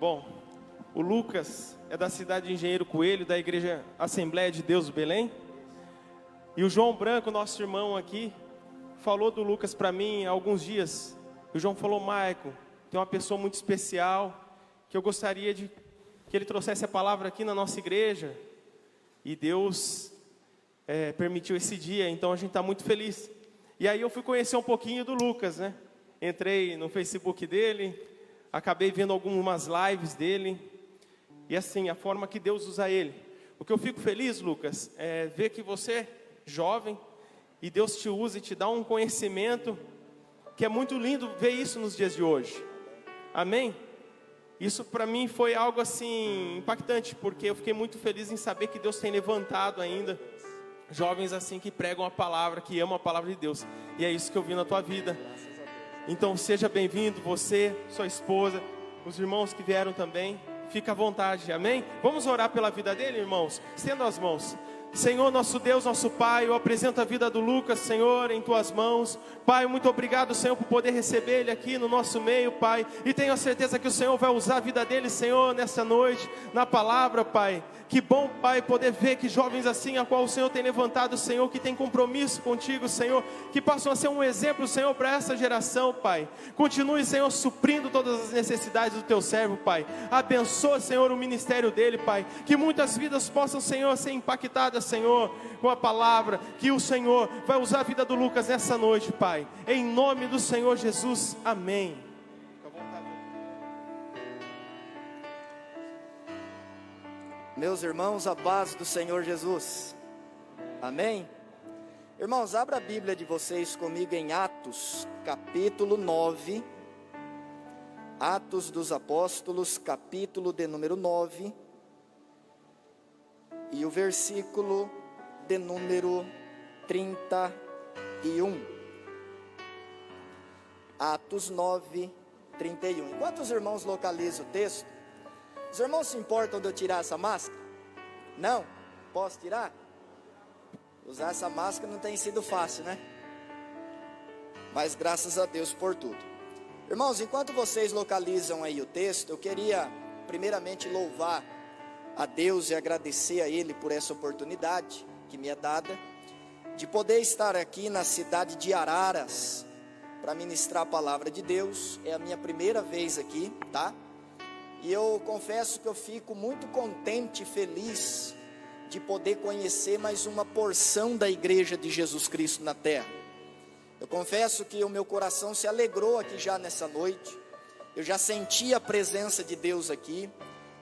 Bom, o Lucas é da cidade de Engenheiro Coelho, da igreja Assembleia de Deus Belém. E o João Branco, nosso irmão aqui, falou do Lucas para mim há alguns dias. O João falou: Maicon, tem uma pessoa muito especial, que eu gostaria de que ele trouxesse a palavra aqui na nossa igreja. E Deus permitiu esse dia, então a gente está muito feliz. E aí eu fui conhecer um pouquinho do Lucas, né? Entrei no Facebook dele, acabei vendo algumas lives dele. E assim, a forma que Deus usa ele. O que eu fico feliz, Lucas, é ver que você, jovem, e Deus te usa e te dá um conhecimento, que é muito lindo ver isso nos dias de hoje. Amém? Isso para mim foi algo assim, impactante, porque eu fiquei muito feliz em saber que Deus tem levantado ainda jovens assim que pregam a palavra, que amam a palavra de Deus. E é isso que eu vi na tua vida. Então seja bem-vindo, você, sua esposa, os irmãos que vieram também. Fica à vontade, amém? Vamos orar pela vida dele, irmãos? Estenda as mãos. Senhor, nosso Deus, nosso Pai, eu apresento a vida do Lucas, Senhor, em Tuas mãos. Pai, muito obrigado, Senhor, por poder receber ele aqui no nosso meio, Pai. E tenho a certeza que o Senhor vai usar a vida dele, Senhor, nessa noite, na palavra, Pai. Que bom, Pai, poder ver que jovens assim, a qual o Senhor tem levantado, Senhor, que tem compromisso contigo, Senhor, que passam a ser um exemplo, Senhor, para essa geração, Pai. Continue, Senhor, suprindo todas as necessidades do Teu servo, Pai. Abençoa, Senhor, o ministério dele, Pai. Que muitas vidas possam, Senhor, ser impactadas, Senhor, com a palavra, que o Senhor vai usar a vida do Lucas nessa noite, Pai. Em nome do Senhor Jesus, amém. Meus irmãos, a paz do Senhor Jesus, amém? Irmãos, abra a Bíblia de vocês comigo em Atos, capítulo 9, Atos dos Apóstolos, capítulo de número 9, e o versículo de número 31, Atos 9, 31, enquanto os irmãos localizam o texto, os irmãos se importam de eu tirar essa máscara? Não? Posso tirar? Usar essa máscara não tem sido fácil, né? Mas graças a Deus por tudo. Irmãos, enquanto vocês localizam aí o texto, eu queria primeiramente louvar a Deus e agradecer a Ele por essa oportunidade que me é dada, de poder estar aqui na cidade de Araras, para ministrar a palavra de Deus. É a minha primeira vez aqui, tá? E eu confesso que eu fico muito contente e feliz de poder conhecer mais uma porção da igreja de Jesus Cristo na terra. Eu confesso que o meu coração se alegrou aqui já nessa noite. Eu já senti a presença de Deus aqui,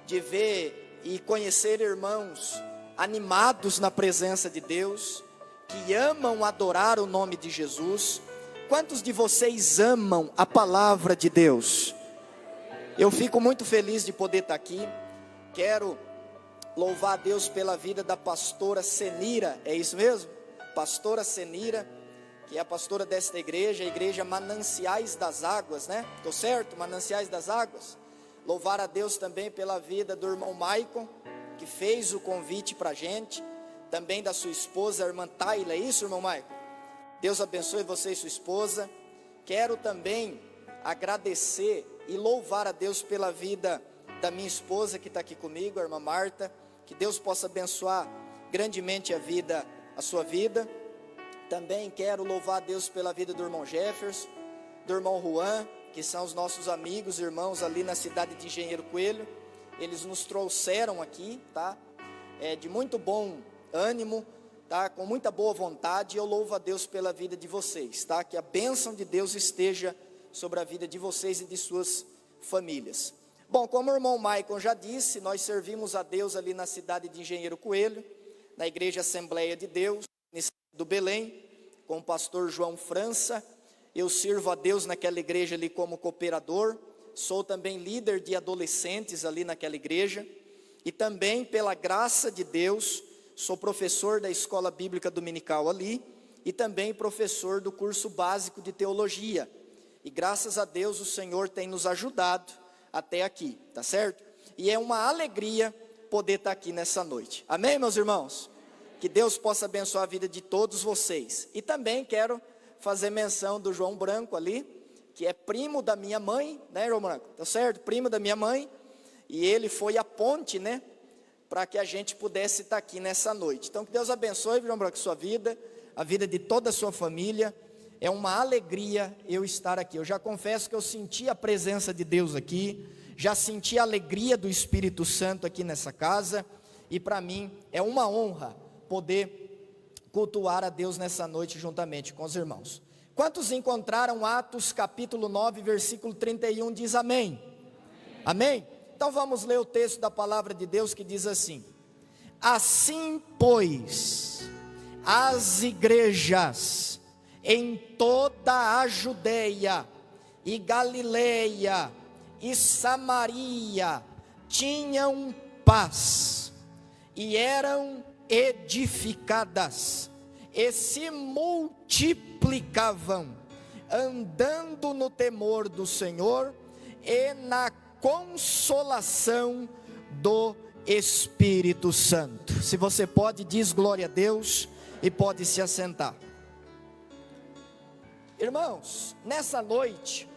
de ver e conhecer irmãos animados na presença de Deus, que amam adorar o nome de Jesus. Quantos de vocês amam a palavra de Deus? Eu fico muito feliz de poder estar aqui. Quero louvar a Deus pela vida da pastora Senira, é isso mesmo? Pastora Senira, que é a pastora desta igreja, a igreja Mananciais das Águas, né? Estou certo? Mananciais das Águas. Louvar a Deus também pela vida do irmão Maicon, que fez o convite para a gente. Também da sua esposa, a irmã Tayla, é isso, irmão Maicon? Deus abençoe você e sua esposa. Quero também agradecer e louvar a Deus pela vida da minha esposa que está aqui comigo, a irmã Marta. Que Deus possa abençoar grandemente a sua vida. Também quero louvar a Deus pela vida do irmão Jefferson, do irmão Juan, que são os nossos amigos, irmãos ali na cidade de Engenheiro Coelho. Eles nos trouxeram aqui, tá? De muito bom ânimo, tá? Com muita boa vontade. Eu louvo a Deus pela vida de vocês, tá? Que a bênção de Deus esteja sobre a vida de vocês e de suas famílias. Bom, como o irmão Maicon já disse, nós servimos a Deus ali na cidade de Engenheiro Coelho, na igreja Assembleia de Deus, do Belém, com o pastor João França. Eu sirvo a Deus naquela igreja ali como cooperador, sou também líder de adolescentes ali naquela igreja, e também pela graça de Deus, sou professor da escola bíblica dominical ali, e também professor do curso básico de teologia. E graças a Deus o Senhor tem nos ajudado até aqui, tá certo? E é uma alegria poder estar aqui nessa noite. Amém, meus irmãos? Que Deus possa abençoar a vida de todos vocês. E também quero fazer menção do João Branco ali, que é primo da minha mãe, né, João Branco? Tá certo? Primo da minha mãe. E ele foi a ponte, né, para que a gente pudesse estar aqui nessa noite. Então, que Deus abençoe, João Branco, sua vida, a vida de toda a sua família. É uma alegria eu estar aqui. Eu já confesso que eu senti a presença de Deus aqui, já senti a alegria do Espírito Santo aqui nessa casa, e para mim é uma honra poder cultuar a Deus nessa noite juntamente com os irmãos. Quantos encontraram Atos capítulo 9, versículo 31, diz amém? Amém? Então vamos ler o texto da palavra de Deus que diz assim: assim, pois, as igrejas em toda a Judeia e Galileia e Samaria tinham paz e eram edificadas e se multiplicavam, andando no temor do Senhor e na consolação do Espírito Santo. Se você pode, diz glória a Deus e pode se assentar. Irmãos, nessa noite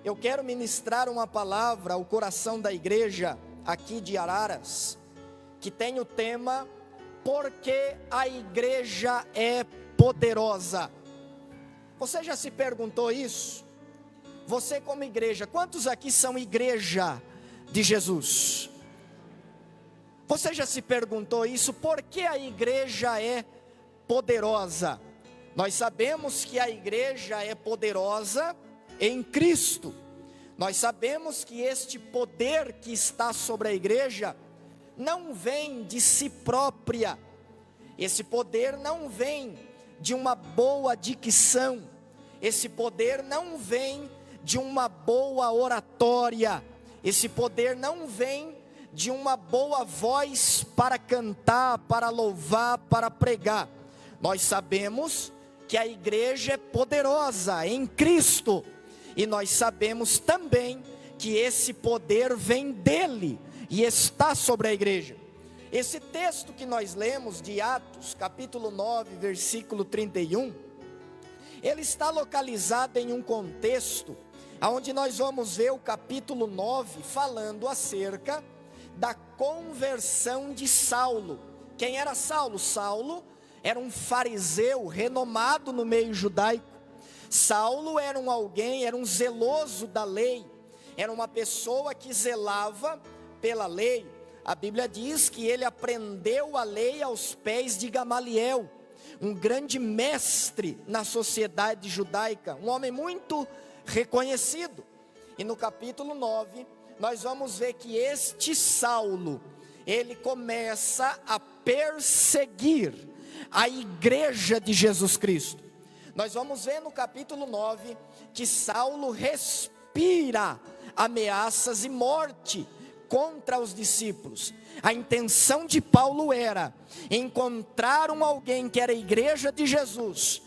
eu quero ministrar uma palavra ao coração da igreja aqui de Araras, que tem o tema: porque a igreja é poderosa. Você já se perguntou isso? Você como igreja, quantos aqui são igreja de Jesus? Você já se perguntou isso? Por que a igreja é poderosa? Nós sabemos que a igreja é poderosa em Cristo. Nós sabemos que este poder que está sobre a igreja não vem de si própria. Esse poder não vem de uma boa dicção. Esse poder não vem de uma boa oratória. Esse poder não vem de uma boa voz para cantar, para louvar, para pregar. Nós sabemos que a igreja é poderosa em Cristo, e nós sabemos também que esse poder vem dele e está sobre a igreja. Esse texto que nós lemos de Atos, capítulo 9, versículo 31, ele está localizado em um contexto onde nós vamos ver o capítulo 9 falando acerca da conversão de Saulo. Quem era Saulo? Saulo era um fariseu renomado no meio judaico. Saulo era um zeloso da lei, era uma pessoa que zelava pela lei. A Bíblia diz que ele aprendeu a lei aos pés de Gamaliel, um grande mestre na sociedade judaica, um homem muito reconhecido. E no capítulo 9, nós vamos ver que este Saulo, ele começa a perseguir a igreja de Jesus Cristo. Nós vamos ver no capítulo 9 que Saulo respira ameaças e morte contra os discípulos. A intenção de Paulo era encontrar alguém que era a igreja de Jesus,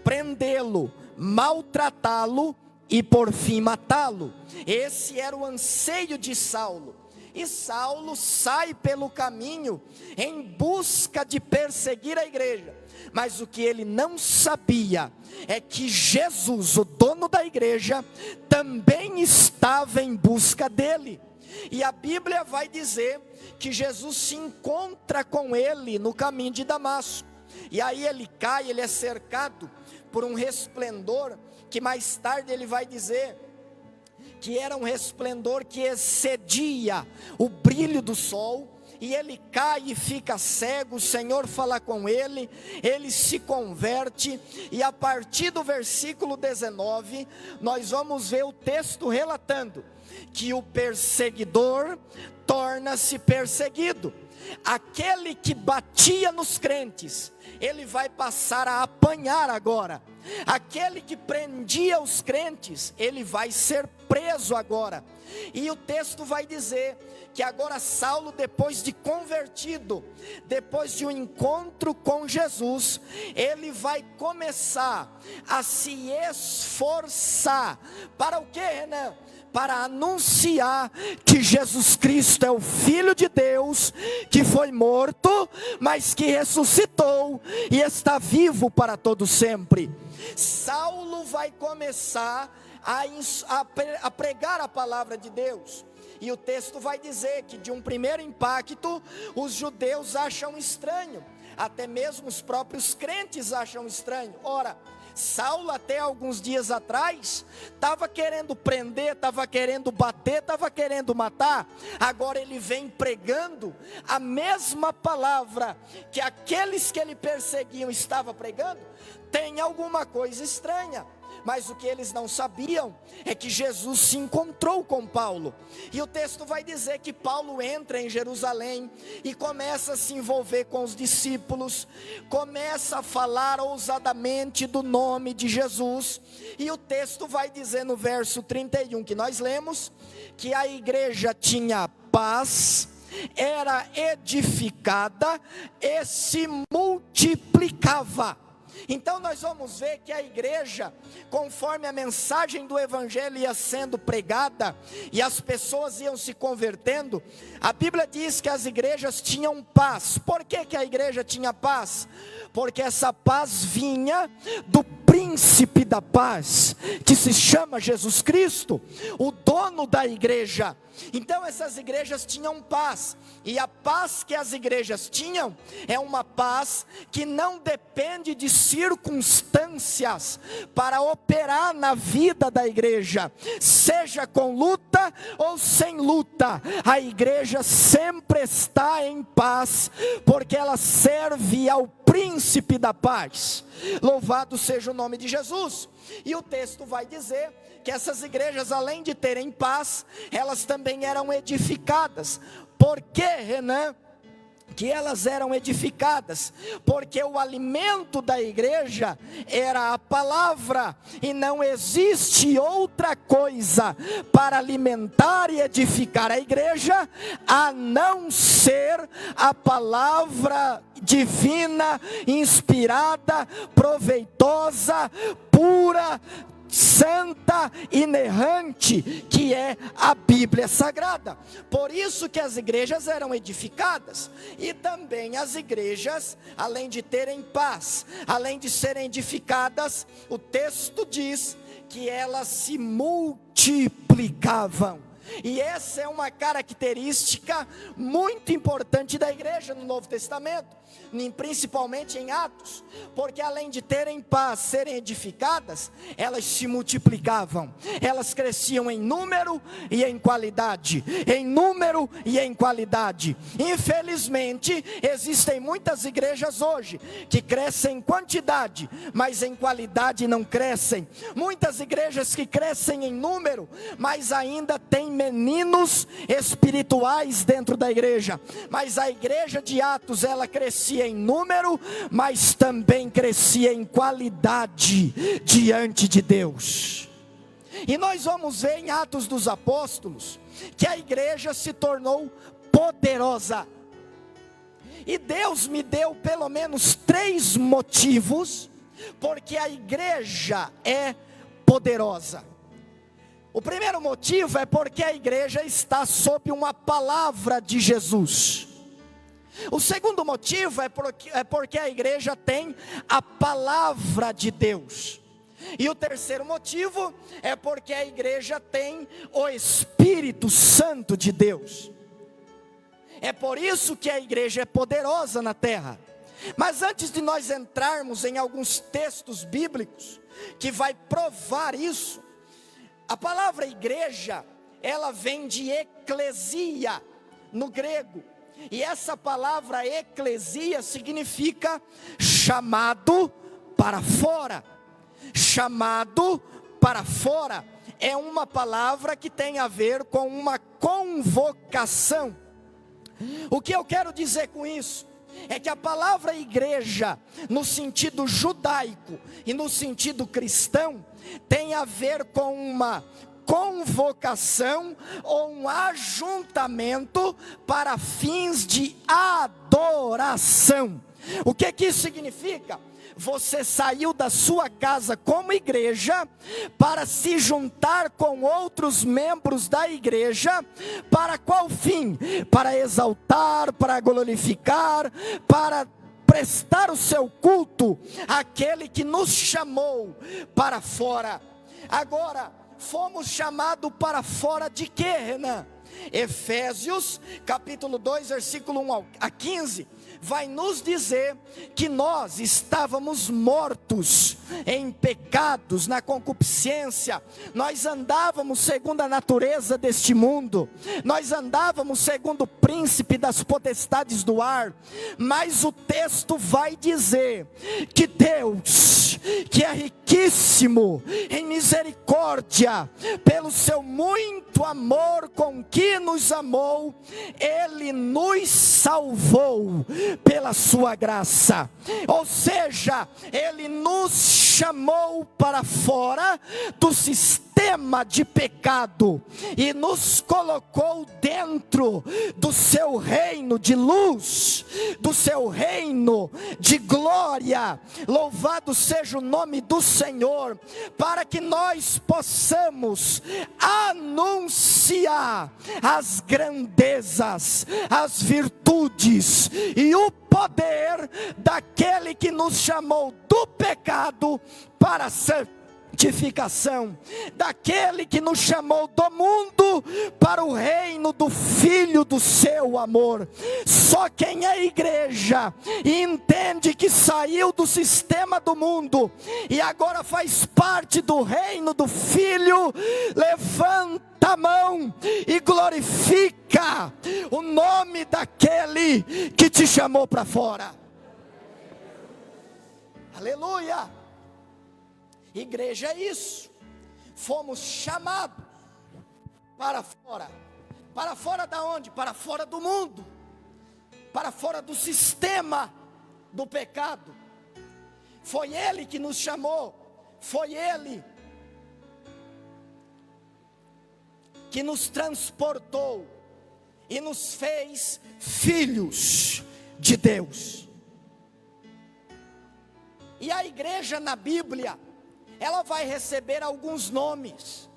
prendê-lo, maltratá-lo e por fim matá-lo. Esse era o anseio de Saulo. E Saulo sai pelo caminho em busca de perseguir a igreja. Mas o que ele não sabia é que Jesus, o dono da igreja, também estava em busca dele. E a Bíblia vai dizer que Jesus se encontra com ele no caminho de Damasco. E aí ele cai, ele é cercado por um resplendor, que mais tarde ele vai dizer que era um resplendor que excedia o brilho do sol. E ele cai e fica cego. O Senhor fala com ele, ele se converte, e a partir do versículo 19, nós vamos ver o texto relatando que o perseguidor torna-se perseguido. Aquele que batia nos crentes, ele vai passar a apanhar agora. Aquele que prendia os crentes, ele vai ser preso agora. E o texto vai dizer que agora Saulo, depois de convertido, depois de um encontro com Jesus, ele vai começar a se esforçar. Para o quê, Renan? Para anunciar que Jesus Cristo é o Filho de Deus, que foi morto, mas que ressuscitou e está vivo para todo sempre. Saulo vai começar a pregar a palavra de Deus. E o texto vai dizer que de um primeiro impacto, os judeus acham estranho, até mesmo os próprios crentes acham estranho. Ora, Saulo até alguns dias atrás, estava querendo prender, estava querendo bater, estava querendo matar. Agora ele vem pregando a mesma palavra que aqueles que ele perseguiam estavam pregando. Tem alguma coisa estranha. Mas o que eles não sabiam é que Jesus se encontrou com Paulo. E o texto vai dizer que Paulo entra em Jerusalém e começa a se envolver com os discípulos, começa a falar ousadamente do nome de Jesus. E o texto vai dizer no verso 31 que nós lemos, que a igreja tinha paz, era edificada e se multiplicava. Então nós vamos ver que a igreja, conforme a mensagem do evangelho ia sendo pregada, e as pessoas iam se convertendo, a Bíblia diz que as igrejas tinham paz. Por que a igreja tinha paz? Porque essa paz vinha do príncipe da paz, que se chama Jesus Cristo, o dono da igreja. Então essas igrejas tinham paz, e a paz que as igrejas tinham, é uma paz que não depende de circunstâncias, para operar na vida da igreja, seja com luta ou sem luta, a igreja sempre está em paz, porque ela serve ao príncipe da paz. Louvado seja o nome de Jesus. E o texto vai dizer que essas igrejas, além de terem paz, elas também eram edificadas. Por que, Renan, que elas eram edificadas? Porque o alimento da igreja era a palavra, e não existe outra coisa para alimentar e edificar a igreja, a não ser a palavra divina, inspirada, proveitosa, pura, santa, inerrante, que é a Bíblia Sagrada. Por isso que as igrejas eram edificadas. E também as igrejas, além de terem paz, além de serem edificadas, o texto diz que elas se multiplicavam. E essa é uma característica muito importante da igreja no Novo Testamento, principalmente em Atos, porque além de terem paz, serem edificadas, elas se multiplicavam, elas cresciam em número e em qualidade, em número e em qualidade. Infelizmente, existem muitas igrejas hoje que crescem em quantidade, mas em qualidade não crescem. Muitas igrejas que crescem em número, mas ainda tem meninos espirituais dentro da igreja. Mas a igreja de Atos, ela crescia em número, mas também crescia em qualidade diante de Deus. E nós vamos ver em Atos dos Apóstolos que a igreja se tornou poderosa. E Deus me deu pelo menos 3 motivos porque a igreja é poderosa. O primeiro motivo é porque a igreja está sob uma palavra de Jesus. O segundo motivo é porque a igreja tem a palavra de Deus. E o terceiro motivo é porque a igreja tem o Espírito Santo de Deus. É por isso que a igreja é poderosa na terra. Mas antes de nós entrarmos em alguns textos bíblicos que vai provar isso, a palavra igreja, ela vem de eclesia no grego. E essa palavra eclesia significa chamado para fora. Chamado para fora é uma palavra que tem a ver com uma convocação. O que eu quero dizer com isso? É que a palavra igreja, no sentido judaico e no sentido cristão, tem a ver com uma convocação ou um ajuntamento para fins de adoração. O que isso significa? Você saiu da sua casa como igreja para se juntar com outros membros da igreja. Para qual fim? Para exaltar, para glorificar, para prestar o seu culto àquele que nos chamou para fora. Agora, fomos chamados para fora de quê, Renan? Efésios capítulo 2, versículo 1 a 15, vai nos dizer que nós estávamos mortos em pecados, na concupiscência, nós andávamos segundo a natureza deste mundo, nós andávamos segundo o príncipe das potestades do ar, mas o texto vai dizer que Deus, que é riquíssimo em misericórdia, pelo seu muito amor com que nos amou, Ele nos salvou pela sua graça, ou seja, Ele nos chamou para fora do sistema de pecado e nos colocou dentro do seu reino de luz, do seu reino de glória. Louvado seja o nome do Senhor, para que nós possamos anunciar as grandezas, as virtudes e o poder daquele que nos chamou do pecado para a santificação, daquele que nos chamou do mundo para o reino do Filho do seu amor. Só quem é igreja e entende que saiu do sistema do mundo e agora faz parte do reino do Filho, levanta a mão e glorifica o nome daquele que te chamou para fora. Aleluia. Igreja é isso. Fomos chamados para fora. Para fora da onde? Para fora do mundo, para fora do sistema do pecado. Foi Ele que nos chamou, foi Ele que nos transportou e nos fez filhos de Deus. E a igreja na Bíblia, ela vai receber alguns nomes.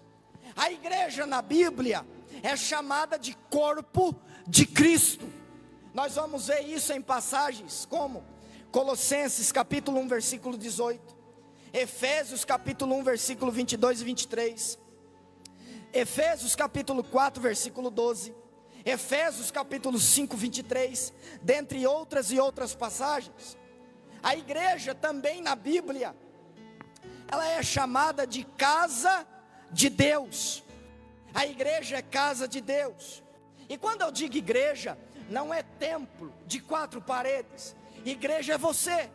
A igreja na Bíblia é chamada de corpo de Cristo. Nós vamos ver isso em passagens como Colossenses capítulo 1 versículo 18, Efésios capítulo 1 versículo 22 e 23, Efésios capítulo 4 versículo 12, Efésios capítulo 5 23, dentre outras e outras passagens. A igreja também na Bíblia, ela é chamada de casa de Deus. A igreja é casa de Deus. E quando eu digo igreja, não é templo de 4 paredes. Igreja é você.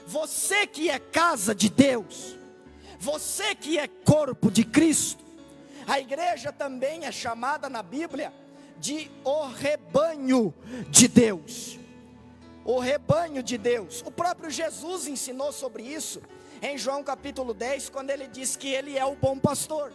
Você que é casa de Deus. Você que é corpo de Cristo. A igreja também é chamada na Bíblia de o rebanho de Deus. O rebanho de Deus. O próprio Jesus ensinou sobre isso em João capítulo 10, quando ele diz que ele é o bom pastor,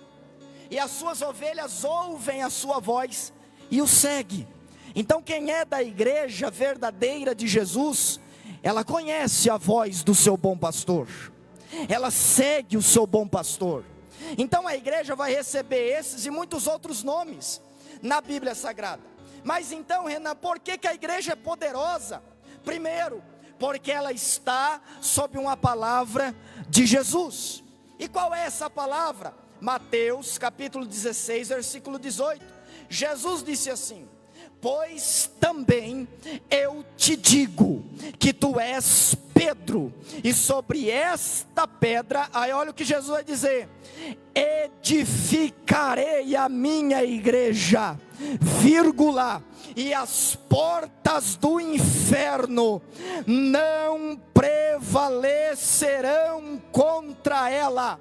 e as suas ovelhas ouvem a sua voz e o seguem. Então quem é da igreja verdadeira de Jesus, ela conhece a voz do seu bom pastor, ela segue o seu bom pastor. Então a igreja vai receber esses e muitos outros nomes na Bíblia Sagrada. Mas então, Renan, por que a igreja é poderosa? Primeiro, porque ela está sob uma palavra de Jesus. E qual é essa palavra? Mateus capítulo 16 versículo 18. Jesus disse assim: pois também eu te digo que tu és Pedro, e sobre esta pedra, aí olha o que Jesus vai dizer: edificarei a minha igreja, vírgula, e as portas do inferno não prevalecerão contra ela.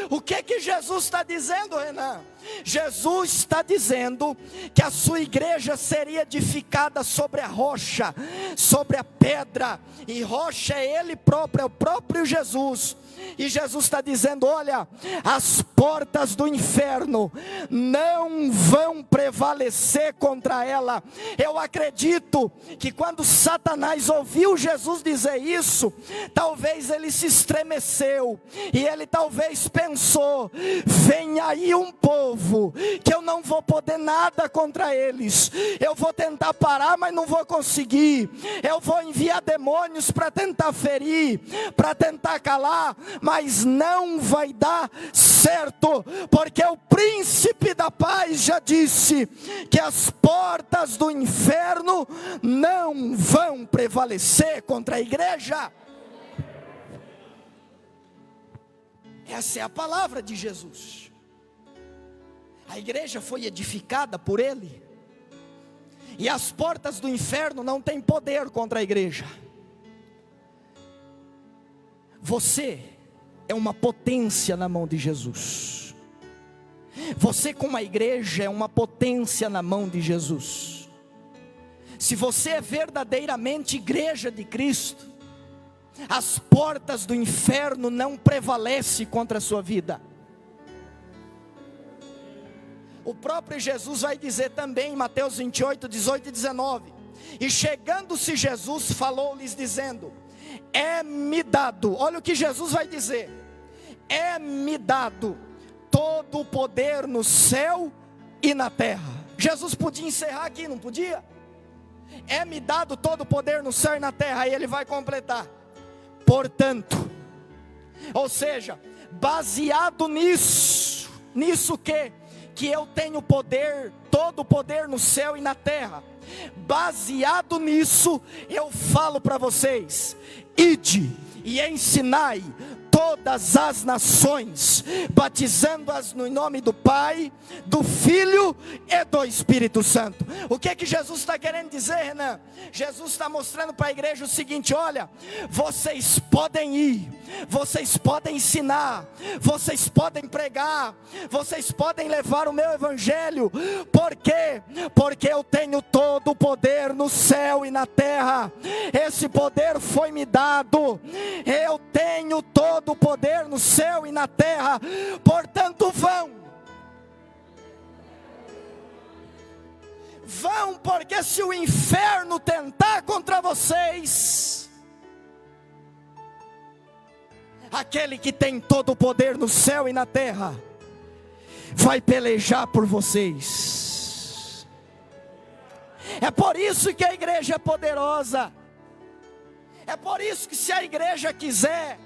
O que Jesus está dizendo, Renan? Jesus está dizendo que a sua igreja seria edificada sobre a rocha, sobre a pedra, e rocha é Ele próprio, é o próprio Jesus. E Jesus está dizendo: olha, as portas do inferno não vão prevalecer contra ela. Eu acredito que quando Satanás ouviu Jesus dizer isso, talvez ele se estremeceu, e ele talvez pensou: vem aí um povo que eu não vou poder nada contra eles, eu vou tentar parar, mas não vou conseguir, eu vou enviar demônios para tentar ferir, para tentar calar, mas não vai dar certo, porque o príncipe da paz já disse que as portas do inferno não vão prevalecer contra a igreja. Essa é a palavra de Jesus. A igreja foi edificada por Ele, e as portas do inferno não têm poder contra a igreja. Você é uma potência na mão de Jesus. Você, como a igreja, é uma potência na mão de Jesus. Se você é verdadeiramente igreja de Cristo, as portas do inferno não prevalecem contra a sua vida. O próprio Jesus vai dizer também em Mateus 28, 18 e 19: e chegando-se Jesus, falou-lhes dizendo: é-me dado, olha o que Jesus vai dizer: é-me dado todo o poder no céu e na terra. Jesus podia encerrar aqui, não podia? É-me dado todo o poder no céu e na terra. Aí ele vai completar: portanto, ou seja, baseado nisso que eu tenho poder, todo o poder no céu e na terra, baseado nisso, eu falo para vocês: ide e ensinai todas as nações, batizando-as no nome do Pai, do Filho e do Espírito Santo. O que é que Jesus está querendo dizer, Renan? Jesus está mostrando para a igreja o seguinte: olha, vocês podem ir, vocês podem ensinar, vocês podem pregar, vocês podem levar o meu evangelho. Por quê? Porque eu tenho todo o poder no céu e na terra. Esse poder foi me dado. Eu tenho todo o poder no céu e na terra. Portanto, vão, porque se o inferno tentar contra vocês, aquele que tem todo o poder no céu e na terra vai pelejar por vocês. É por isso que a igreja é poderosa. É por isso que, se a igreja quiser,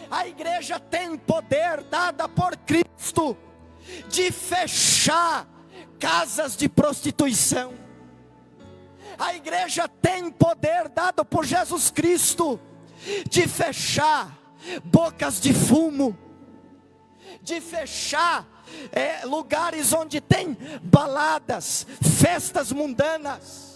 a igreja tem poder dada por Cristo de fechar casas de prostituição. A igreja tem poder dado por Jesus Cristo de fechar bocas de fumo, de fechar lugares onde tem baladas, festas mundanas.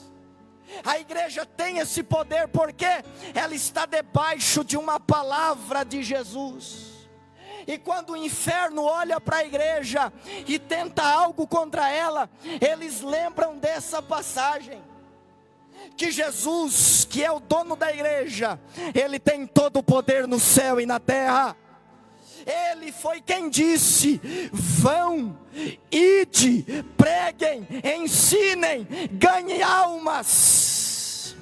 A igreja tem esse poder porque ela está debaixo de uma palavra de Jesus. E quando o inferno olha para a igreja e tenta algo contra ela, eles lembram dessa passagem, que Jesus, que é o dono da igreja, Ele tem todo o poder no céu e na terra. Ele foi quem disse: vão, ide, preguem, ensinem, ganhem almas,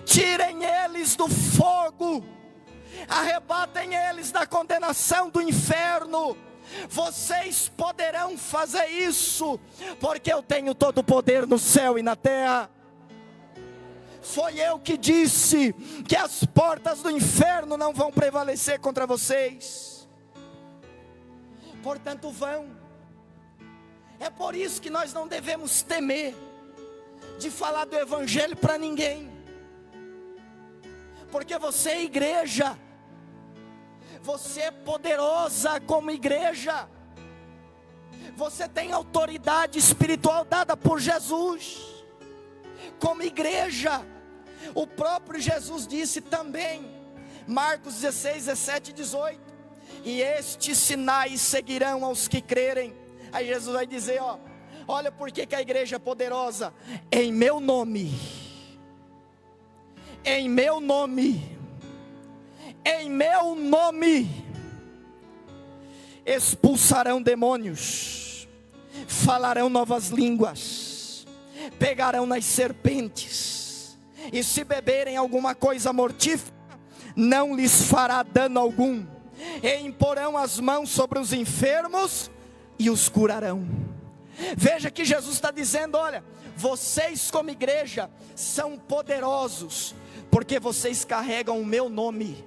tirem eles do fogo, arrebatem eles da condenação do inferno. Vocês poderão fazer isso, porque eu tenho todo o poder no céu e na terra. Foi eu que disse que as portas do inferno não vão prevalecer contra vocês. Portanto, vão. É por isso que nós não devemos temer de falar do evangelho para ninguém, porque você é igreja, você é poderosa como igreja, você tem autoridade espiritual dada por Jesus. Como igreja, o próprio Jesus disse também, Marcos 16, 17 e 18: e estes sinais seguirão aos que crerem. Aí Jesus vai dizer, olha por que a igreja é poderosa: em meu nome, em meu nome, em meu nome, expulsarão demônios, falarão novas línguas, pegarão nas serpentes, e se beberem alguma coisa mortífera, não lhes fará dano algum, e imporão as mãos sobre os enfermos e os curarão. Veja que Jesus está dizendo: olha, vocês como igreja são poderosos, porque vocês carregam o meu nome.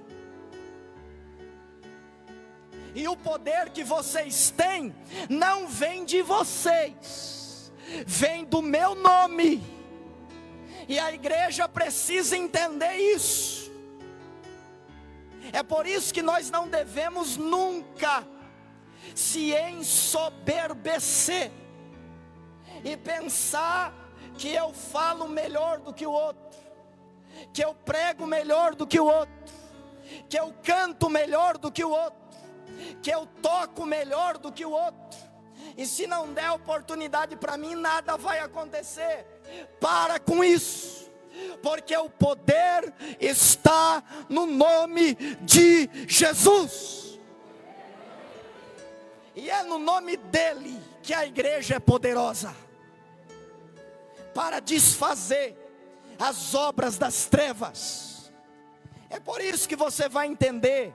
E o poder que vocês têm não vem de vocês, vem do meu nome. E a igreja precisa entender isso. É por isso que nós não devemos nunca se ensoberbecer e pensar que eu falo melhor do que o outro, que eu prego melhor do que o outro, que eu canto melhor do que o outro, que eu toco melhor do que o outro. E se não der oportunidade para mim, nada vai acontecer. Para com isso, porque o poder está no nome de Jesus. E é no nome dele que a igreja é poderosa para desfazer as obras das trevas. É por isso que você vai entender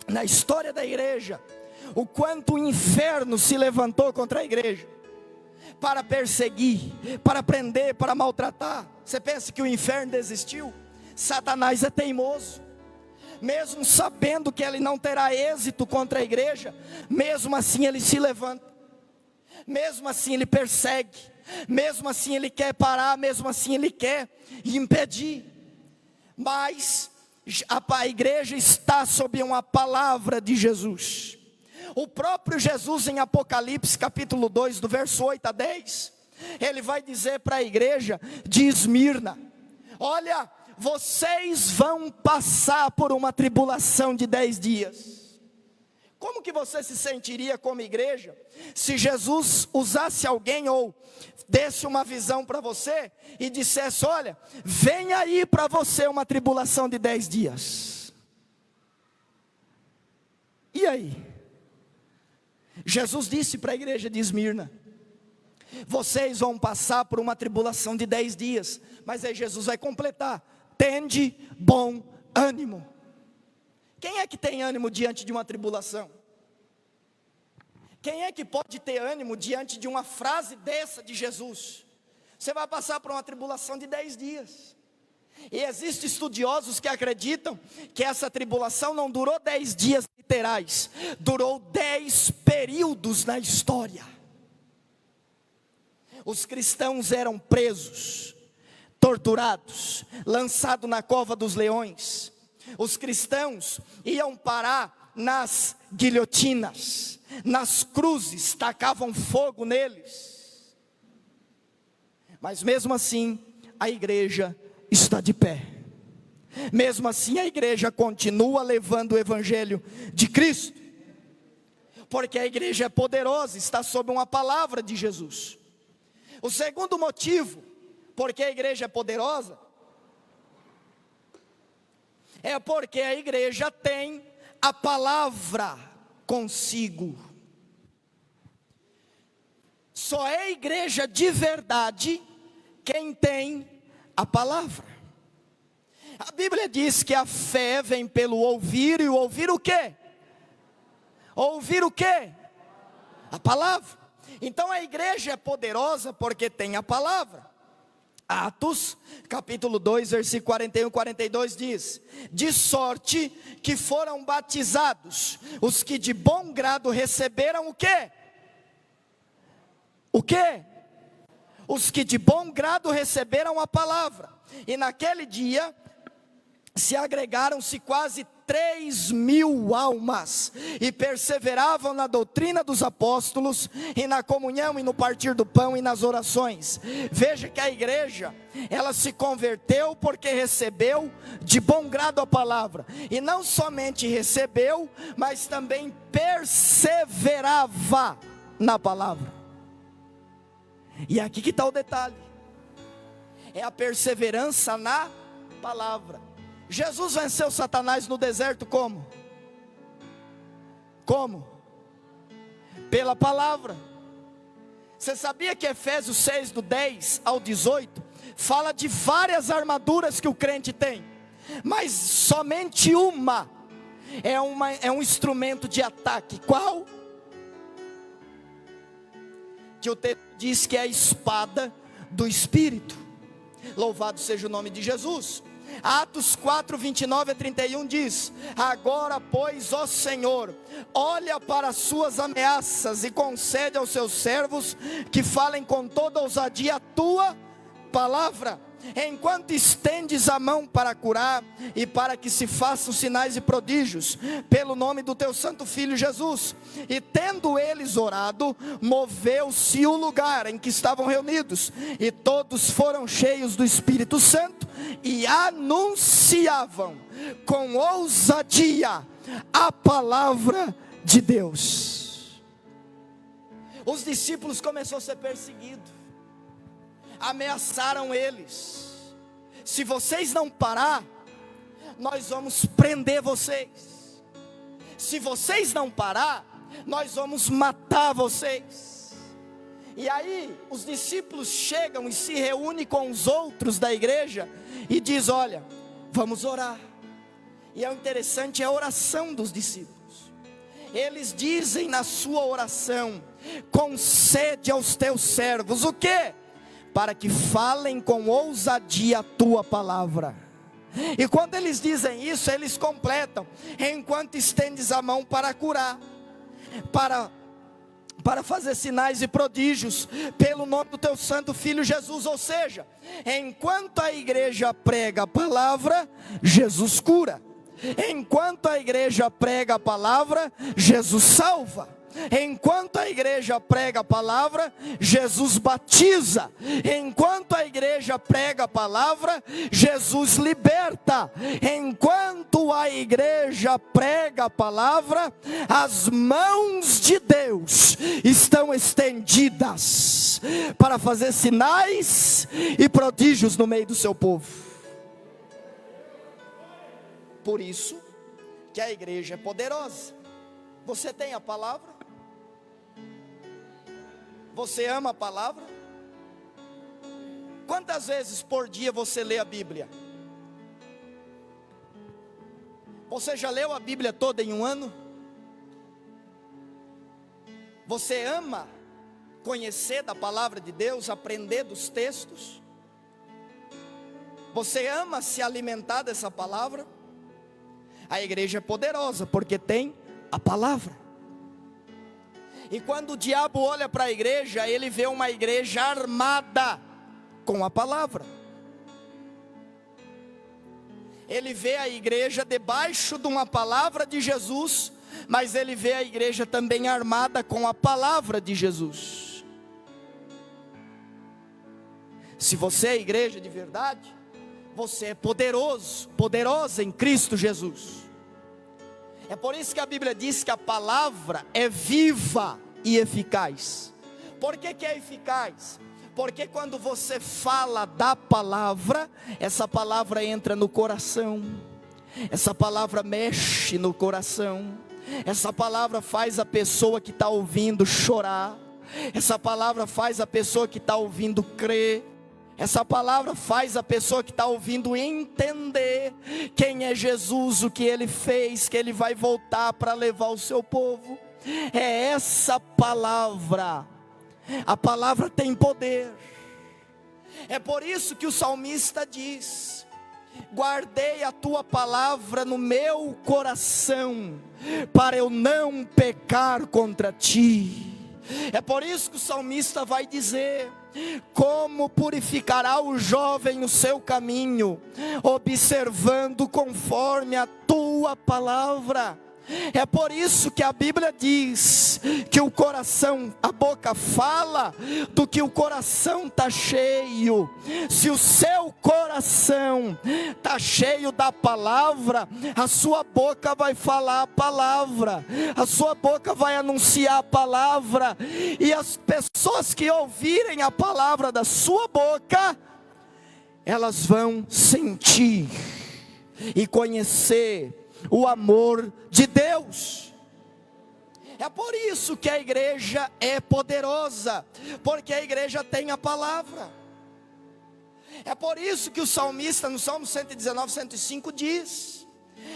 na história da igreja o quanto o inferno se levantou contra a igreja para perseguir, para prender, para maltratar. Você pensa que o inferno desistiu? Satanás é teimoso. Mesmo sabendo que ele não terá êxito contra a igreja, mesmo assim ele se levanta, mesmo assim ele persegue, mesmo assim ele quer parar, mesmo assim ele quer impedir. Mas a igreja está sob uma palavra de Jesus. O próprio Jesus em Apocalipse capítulo 2, do verso 8 a 10, ele vai dizer para a igreja de Esmirna: olha, vocês vão passar por uma tribulação de 10 dias. Como que você se sentiria como igreja, se Jesus usasse alguém ou desse uma visão para você e dissesse: olha, vem aí para você uma tribulação de 10 dias. E aí? Jesus disse para a igreja de Esmirna: vocês vão passar por uma tribulação de 10 dias. Mas aí Jesus vai completar: tende bom ânimo. Quem é que tem ânimo diante de uma tribulação? Quem é que pode ter ânimo diante de uma frase dessa de Jesus? Você vai passar por uma tribulação de 10 dias. E existem estudiosos que acreditam que essa tribulação não durou 10 dias literais, durou 10 períodos na história. Os cristãos eram presos, torturados, lançados na cova dos leões. Os cristãos iam parar nas guilhotinas, nas cruzes, tacavam fogo neles. Mas mesmo assim, a igreja está de pé. Mesmo assim, a igreja continua levando o evangelho de Cristo, porque a igreja é poderosa, está sob uma palavra de Jesus. O segundo motivo porque a igreja é poderosa é porque a igreja tem a palavra consigo. Só é igreja de verdade quem tem a palavra. A Bíblia diz que a fé vem pelo ouvir, e o ouvir o quê? Ouvir o quê? A palavra. Então a igreja é poderosa porque tem a palavra. Atos, capítulo 2, versículo 41 e 42 diz: de sorte que foram batizados os que de bom grado receberam o quê? O quê? Os que de bom grado receberam a palavra. E naquele dia se agregaram-se quase 3.000 almas, e perseveravam na doutrina dos apóstolos, e na comunhão, e no partir do pão, e nas orações. Veja que a igreja, ela se converteu porque recebeu de bom grado a palavra, e não somente recebeu, mas também perseverava na palavra. E aqui que está o detalhe, é a perseverança na palavra. Jesus venceu Satanás no deserto como? Como? Pela palavra. Você sabia que Efésios 6, do 10 ao 18, fala de várias armaduras que o crente tem, mas somente uma é um instrumento de ataque. Qual? Que o texto diz que é a espada do Espírito. Louvado seja o nome de Jesus. Atos 4, 29 a 31 diz: agora pois, ó Senhor, olha para as suas ameaças e concede aos seus servos que falem com toda ousadia a tua palavra, enquanto estendes a mão para curar e para que se façam sinais e prodígios pelo nome do teu santo filho Jesus. E tendo eles orado, moveu-se o lugar em que estavam reunidos, e todos foram cheios do Espírito Santo e anunciavam com ousadia a palavra de Deus. Os discípulos começaram a ser perseguidos, ameaçaram eles: se vocês não parar, nós vamos prender vocês. Se vocês não parar, nós vamos matar vocês. E aí os discípulos chegam e se reúnem com os outros da igreja e diz: olha, vamos orar. E é interessante a oração dos discípulos. Eles dizem na sua oração: concede aos teus servos o quê? Para que falem com ousadia a tua palavra. E quando eles dizem isso, eles completam: enquanto estendes a mão para curar, para fazer sinais e prodígios pelo nome do teu santo filho Jesus. Ou seja, enquanto a igreja prega a palavra, Jesus cura. Enquanto a igreja prega a palavra, Jesus salva. Enquanto a igreja prega a palavra, Jesus batiza. Enquanto a igreja prega a palavra, Jesus liberta. Enquanto a igreja prega a palavra, as mãos de Deus estão estendidas para fazer sinais e prodígios no meio do seu povo. Por isso que a igreja é poderosa. Você tem a palavra? Você ama a palavra? Quantas vezes por dia você lê a Bíblia? Você já leu a Bíblia toda em um ano? Você ama conhecer da palavra de Deus, aprender dos textos? Você ama se alimentar dessa palavra? A igreja é poderosa porque tem a palavra. E quando o diabo olha para a igreja, ele vê uma igreja armada com a palavra. Ele vê a igreja debaixo de uma palavra de Jesus, mas ele vê a igreja também armada com a palavra de Jesus. Se você é igreja de verdade, você é poderoso, poderosa em Cristo Jesus. É por isso que a Bíblia diz que a palavra é viva e eficaz. Por que que é eficaz? Porque quando você fala da palavra, essa palavra entra no coração, essa palavra mexe no coração, essa palavra faz a pessoa que está ouvindo chorar, essa palavra faz a pessoa que está ouvindo crer, essa palavra faz a pessoa que está ouvindo entender quem é Jesus, o que Ele fez, que Ele vai voltar para levar o seu povo. É essa palavra. A palavra tem poder. É por isso que o salmista diz: guardei a tua palavra no meu coração, para eu não pecar contra ti. É por isso que o salmista vai dizer: como purificará o jovem o seu caminho, observando conforme a tua palavra. É por isso que a Bíblia diz que o coração, a boca fala do que o coração está cheio. Se o seu coração está cheio da palavra, a sua boca vai falar a palavra, a sua boca vai anunciar a palavra, e as pessoas que ouvirem a palavra da sua boca, elas vão sentir e conhecer o amor de Deus. É por isso que a igreja é poderosa, porque a igreja tem a palavra. É por isso que o salmista no Salmo 119, 105 diz: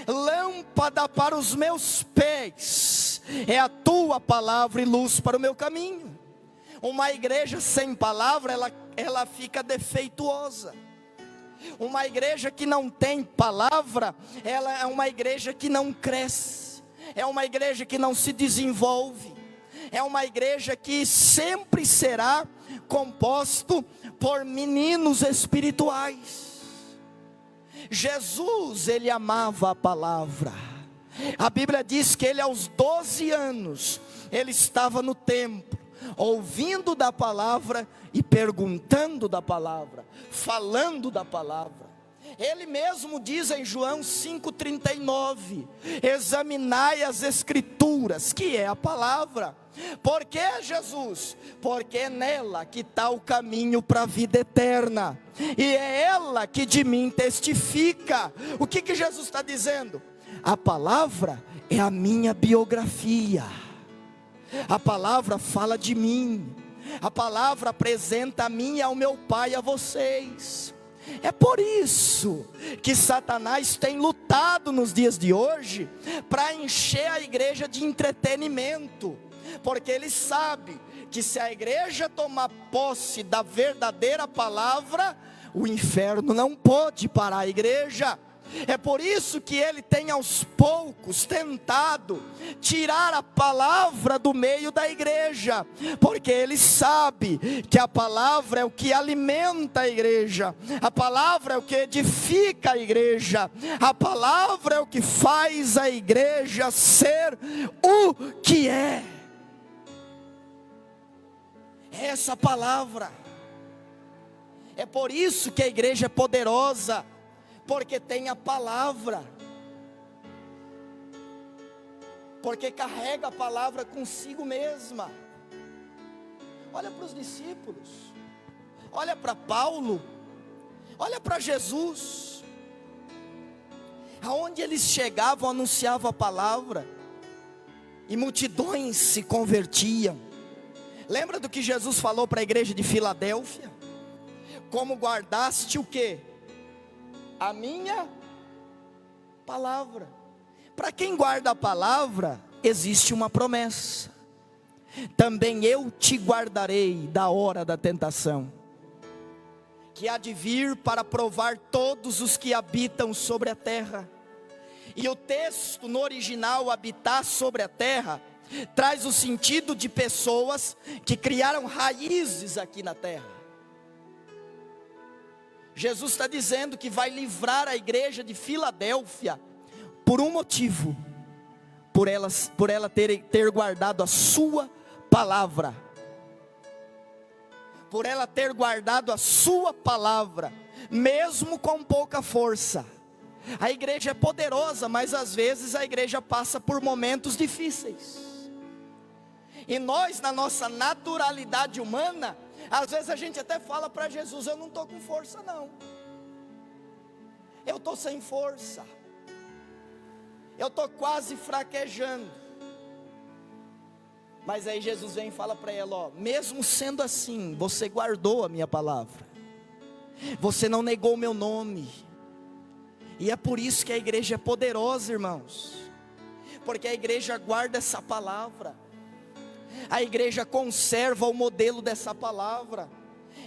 lâmpada para os meus pés é a tua palavra e luz para o meu caminho. Uma igreja sem palavra, ela fica defeituosa. Uma igreja que não tem palavra, ela é uma igreja que não cresce, é uma igreja que não se desenvolve, é uma igreja que sempre será composto por meninos espirituais. Jesus, ele amava a palavra. A Bíblia diz que ele aos 12 anos, ele estava no templo, ouvindo da palavra e perguntando da palavra, falando da palavra. Ele mesmo diz em João 5,39, examinai as escrituras, que é a palavra. Por que, Jesus? Porque é nela que está o caminho para a vida eterna, e é ela que de mim testifica. O que Jesus está dizendo? A palavra é a minha biografia, a palavra fala de mim, a palavra apresenta a mim e ao meu Pai, a vocês. É por isso que Satanás tem lutado nos dias de hoje para encher a igreja de entretenimento, porque ele sabe que se a igreja tomar posse da verdadeira palavra, o inferno não pode parar a igreja. É por isso que ele tem aos poucos tentado tirar a palavra do meio da igreja, porque ele sabe que a palavra é o que alimenta a igreja, a palavra é o que edifica a igreja, a palavra é o que faz a igreja ser o que é. Essa palavra, é por isso que a igreja é poderosa, porque tem a palavra, porque carrega a palavra consigo mesma. Olha para os discípulos, olha para Paulo, olha para Jesus, aonde eles chegavam, anunciavam a palavra, e multidões se convertiam. Lembra do que Jesus falou para a igreja de Filadélfia? Como guardaste o quê? A minha palavra. Para quem guarda a palavra, existe uma promessa: também eu te guardarei da hora da tentação, que há de vir para provar todos os que habitam sobre a terra. E o texto no original, habitar sobre a terra, traz o sentido de pessoas que criaram raízes aqui na terra. Jesus está dizendo que vai livrar a igreja de Filadélfia por um motivo: por ela ter guardado a sua palavra, por ela ter guardado a sua palavra, mesmo com pouca força. A igreja é poderosa, mas às vezes a igreja passa por momentos difíceis, e nós, na nossa naturalidade humana, às vezes a gente até fala para Jesus: eu não estou com força não, eu estou sem força, eu estou quase fraquejando. Mas aí Jesus vem e fala para ela: ó, mesmo sendo assim, você guardou a minha palavra, você não negou o meu nome. E é por isso que a igreja é poderosa, irmãos, porque a igreja guarda essa palavra, a igreja conserva o modelo dessa palavra.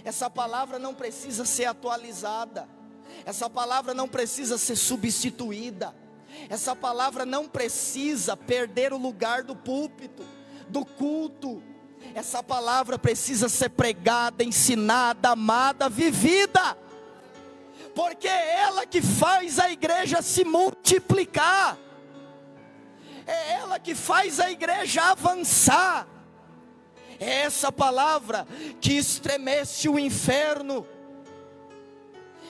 Essa palavra não precisa ser atualizada, essa palavra não precisa ser substituída, essa palavra não precisa perder o lugar do púlpito, do culto. Essa palavra precisa ser pregada, ensinada, amada, vivida, porque é ela que faz a igreja se multiplicar, é ela que faz a igreja avançar. É essa palavra que estremece o inferno.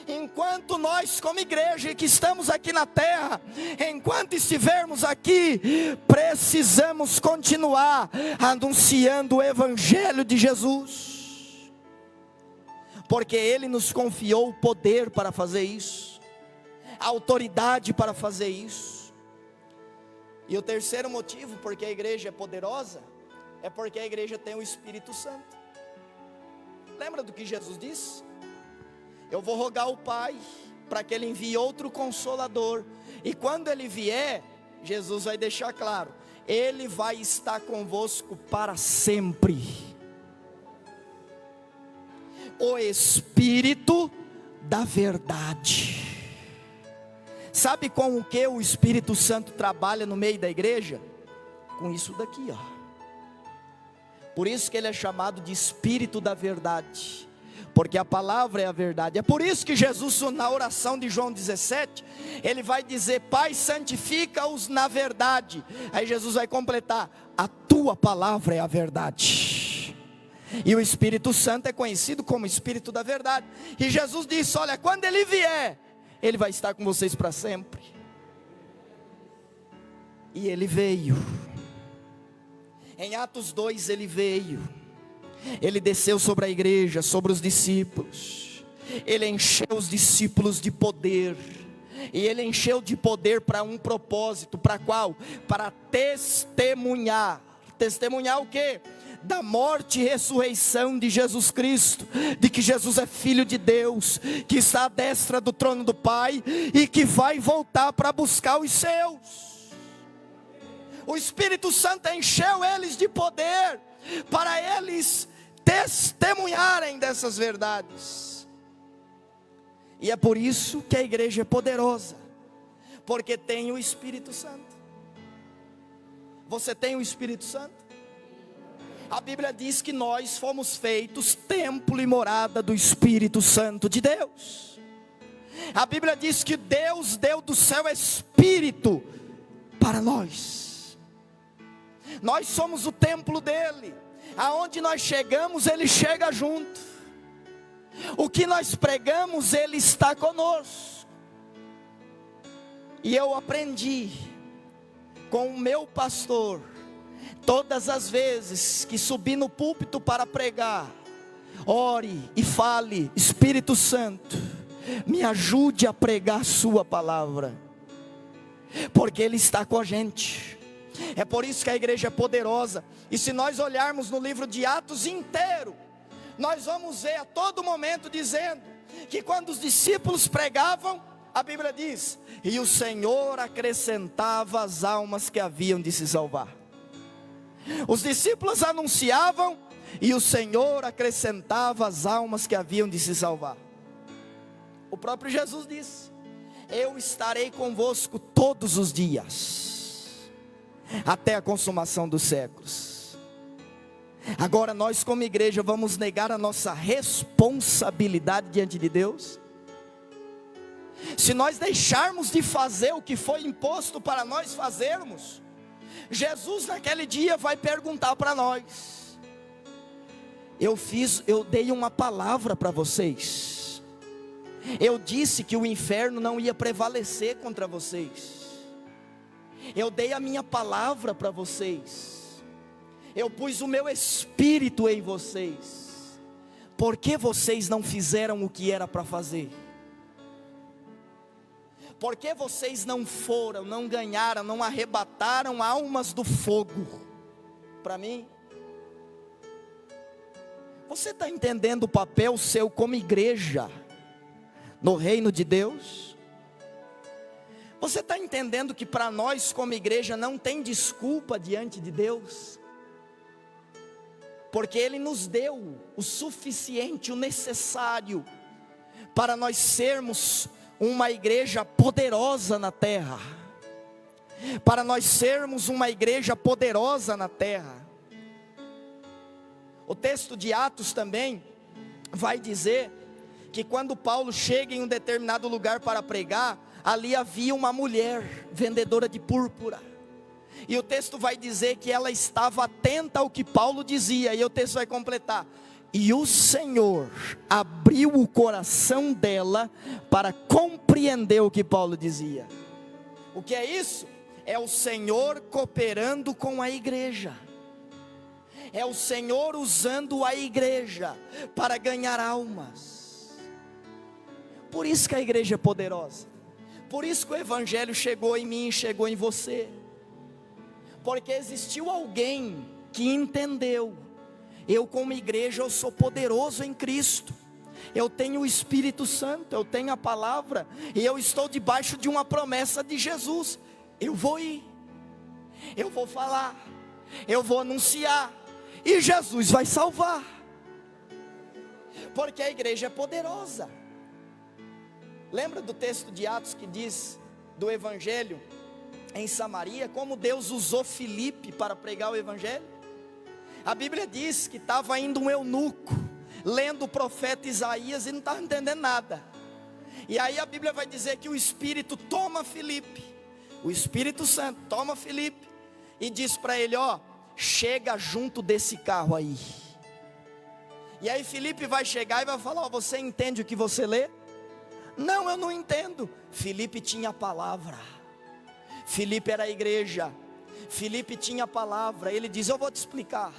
Enquanto nós, como igreja que estamos aqui na terra, enquanto estivermos aqui, precisamos continuar anunciando o evangelho de Jesus, porque Ele nos confiou o poder para fazer isso, a autoridade para fazer isso. E o terceiro motivo porque a igreja é poderosa, é porque a igreja tem o Espírito Santo. Lembra do que Jesus disse? Eu vou rogar ao Pai para que Ele envie outro Consolador, e quando Ele vier, Jesus vai deixar claro, Ele vai estar convosco para sempre. O Espírito da verdade. Sabe com o que o Espírito Santo trabalha no meio da igreja? Com isso daqui, ó. Por isso que ele é chamado de Espírito da verdade, porque a palavra é a verdade. É por isso que Jesus, na oração de João 17, ele vai dizer: Pai, santifica-os na verdade. Aí Jesus vai completar: a tua palavra é a verdade. E o Espírito Santo é conhecido como Espírito da verdade. E Jesus disse: olha, quando ele vier, ele vai estar com vocês para sempre. E ele veio. Em Atos 2 ele veio. Ele desceu sobre a igreja, sobre os discípulos. Ele encheu os discípulos de poder. E ele encheu de poder para um propósito. Para qual? Para testemunhar. Testemunhar o quê? Da morte e ressurreição de Jesus Cristo, de que Jesus é Filho de Deus, que está à destra do trono do Pai, e que vai voltar para buscar os seus. O Espírito Santo encheu eles de poder, para eles testemunharem dessas verdades. E é por isso que a igreja é poderosa, porque tem o Espírito Santo. Você tem o Espírito Santo? A Bíblia diz que nós fomos feitos templo e morada do Espírito Santo de Deus. A Bíblia diz que Deus deu do céu Espírito para nós. Nós somos o templo dele. Aonde nós chegamos, ele chega junto. O que nós pregamos, ele está conosco. E eu aprendi com o meu pastor, todas as vezes que subi no púlpito para pregar, ore e fale: Espírito Santo, me ajude a pregar a sua palavra, porque ele está com a gente. É por isso que a igreja é poderosa. E se nós olharmos no livro de Atos inteiro, nós vamos ver a todo momento dizendo que quando os discípulos pregavam, a Bíblia diz: e o Senhor acrescentava as almas que haviam de se salvar. Os discípulos anunciavam e o Senhor acrescentava as almas que haviam de se salvar. O próprio Jesus disse: eu estarei convosco todos os dias, até a consumação dos séculos. Agora nós como igreja vamos negar a nossa responsabilidade diante de Deus? Se nós deixarmos de fazer o que foi imposto para nós fazermos, Jesus naquele dia vai perguntar para nós: eu dei uma palavra para vocês, eu disse que o inferno não ia prevalecer contra vocês, eu dei a minha palavra para vocês, eu pus o meu espírito em vocês, por que vocês não fizeram o que era para fazer? Por que vocês não foram, não ganharam, não arrebataram almas do fogo para mim? Você está entendendo o papel seu como igreja no reino de Deus? Você está entendendo que para nós como igreja não tem desculpa diante de Deus? Porque Ele nos deu o suficiente, o necessário, para nós sermos uma igreja poderosa na terra, para nós sermos uma igreja poderosa na terra. O texto de Atos também vai dizer que quando Paulo chega em um determinado lugar para pregar, ali havia uma mulher vendedora de púrpura, e o texto vai dizer que ela estava atenta ao que Paulo dizia, e o texto vai completar: e o Senhor abriu o coração dela para compreender o que Paulo dizia. O que é isso? É o Senhor cooperando com a igreja. É o Senhor usando a igreja para ganhar almas. Por isso que a igreja é poderosa. Por isso que o evangelho chegou em mim, chegou em você. Porque existiu alguém que entendeu: eu como igreja, eu sou poderoso em Cristo, eu tenho o Espírito Santo, eu tenho a palavra, e eu estou debaixo de uma promessa de Jesus. Eu vou ir, eu vou falar, eu vou anunciar, e Jesus vai salvar, porque a igreja é poderosa. Lembra do texto de Atos que diz do evangelho em Samaria, como Deus usou Filipe para pregar o evangelho? A Bíblia diz que estava indo um eunuco, lendo o profeta Isaías e não estava entendendo nada. E aí a Bíblia vai dizer que o Espírito toma Filipe, o Espírito Santo toma Filipe e diz para ele: ó, chega junto desse carro aí. E aí Filipe vai chegar e vai falar: ó, você entende o que você lê? Não, eu não entendo. Filipe tinha a palavra. Filipe era a igreja. Filipe tinha a palavra. Ele diz: eu vou te explicar.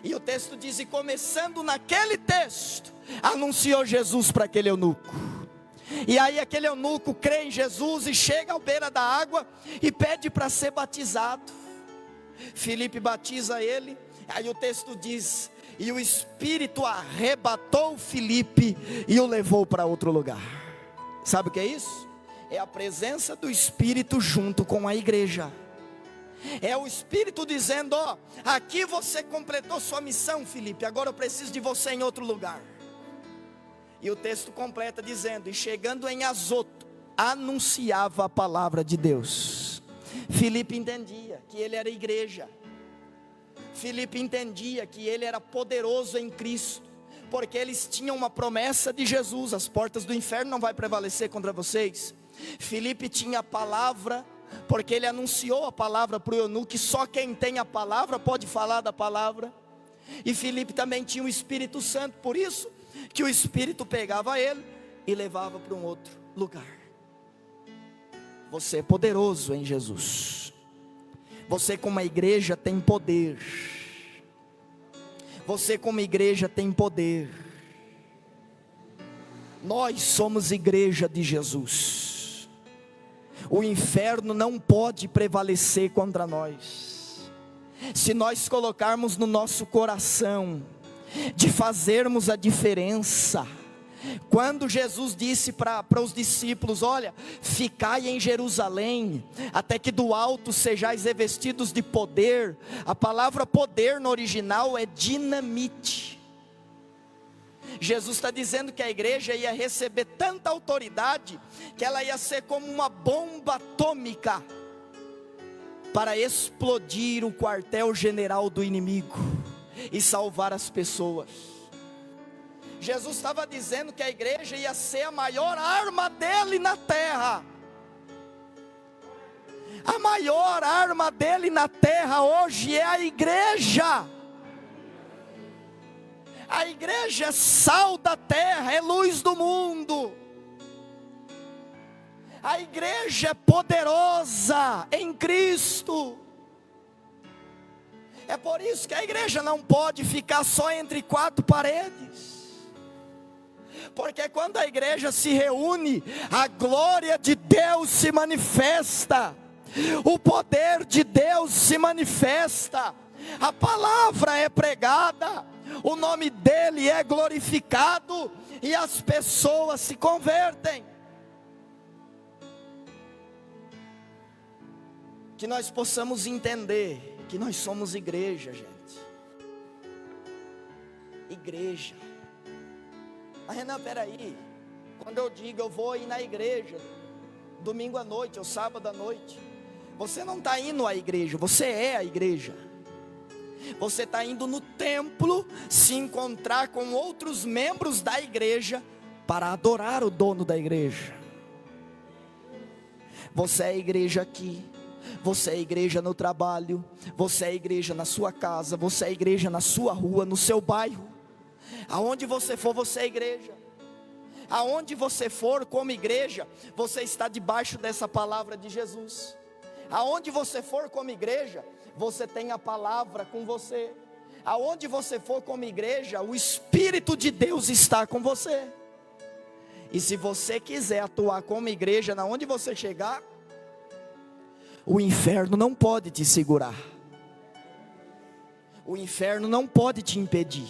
E o texto diz: e começando naquele texto, anunciou Jesus para aquele eunuco. E aí aquele eunuco crê em Jesus e chega à beira da água e pede para ser batizado. Filipe batiza ele. Aí o texto diz: e o Espírito arrebatou Filipe e o levou para outro lugar. Sabe o que é isso? É a presença do Espírito junto com a igreja. É o Espírito dizendo: ó, aqui você completou sua missão, Filipe, agora eu preciso de você em outro lugar. E o texto completa dizendo: e chegando em Azoto, anunciava a palavra de Deus. Filipe entendia que ele era igreja. Filipe entendia que ele era poderoso em Cristo, porque eles tinham uma promessa de Jesus: as portas do inferno não vai prevalecer contra vocês. Filipe tinha a palavra, porque ele anunciou a palavra para o eunuco, que só quem tem a palavra pode falar da palavra. E Filipe também tinha o Espírito Santo, por isso que o Espírito pegava ele e levava para um outro lugar. Você é poderoso em Jesus. Você como igreja tem poder. Você como igreja tem poder. Nós somos igreja de Jesus. O inferno não pode prevalecer contra nós. Se nós colocarmos no nosso coração de fazermos a diferença. Quando Jesus disse para os discípulos: olha, ficai em Jerusalém, até que do alto sejais revestidos de poder. A palavra poder no original é dinamite. Jesus está dizendo que a igreja ia receber tanta autoridade, que ela ia ser como uma bomba atômica, para explodir o quartel-general do inimigo, e salvar as pessoas. Jesus estava dizendo que a igreja ia ser a maior arma dele na terra. A maior arma dele na terra hoje é a igreja. A igreja é sal da terra, é luz do mundo. A igreja é poderosa em Cristo. É por isso que a igreja não pode ficar só entre quatro paredes. Porque quando a igreja se reúne, a glória de Deus se manifesta, o poder de Deus se manifesta, a palavra é pregada, o nome dele é glorificado e as pessoas se convertem. Que nós possamos entender que nós somos igreja, gente. Igreja. Mas Renan, peraí, quando eu digo eu vou ir na igreja domingo à noite ou sábado à noite, você não está indo à igreja, você é a igreja. Você está indo no templo se encontrar com outros membros da igreja para adorar o dono da igreja. Você é igreja aqui, você é igreja no trabalho, você é igreja na sua casa, você é igreja na sua rua, no seu bairro. Aonde você for, você é igreja. Aonde você for como igreja, você está debaixo dessa palavra de Jesus. Aonde você for como igreja, você tem a palavra com você. Aonde você for como igreja, o Espírito de Deus está com você. E se você quiser atuar como igreja, na onde você chegar, o inferno não pode te segurar. O inferno não pode te impedir.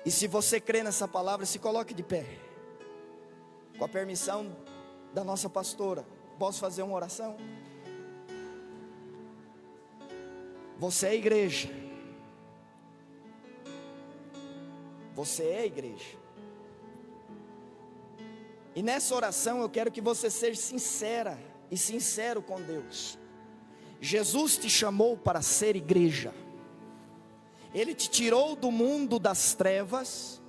E se você crê nessa palavra, se coloque de pé. Com a permissão da nossa pastora, posso fazer uma oração? Você é igreja. Você é igreja. E nessa oração eu quero que você seja sincera e sincero com Deus. Jesus te chamou para ser igreja. Ele te tirou do mundo das trevas,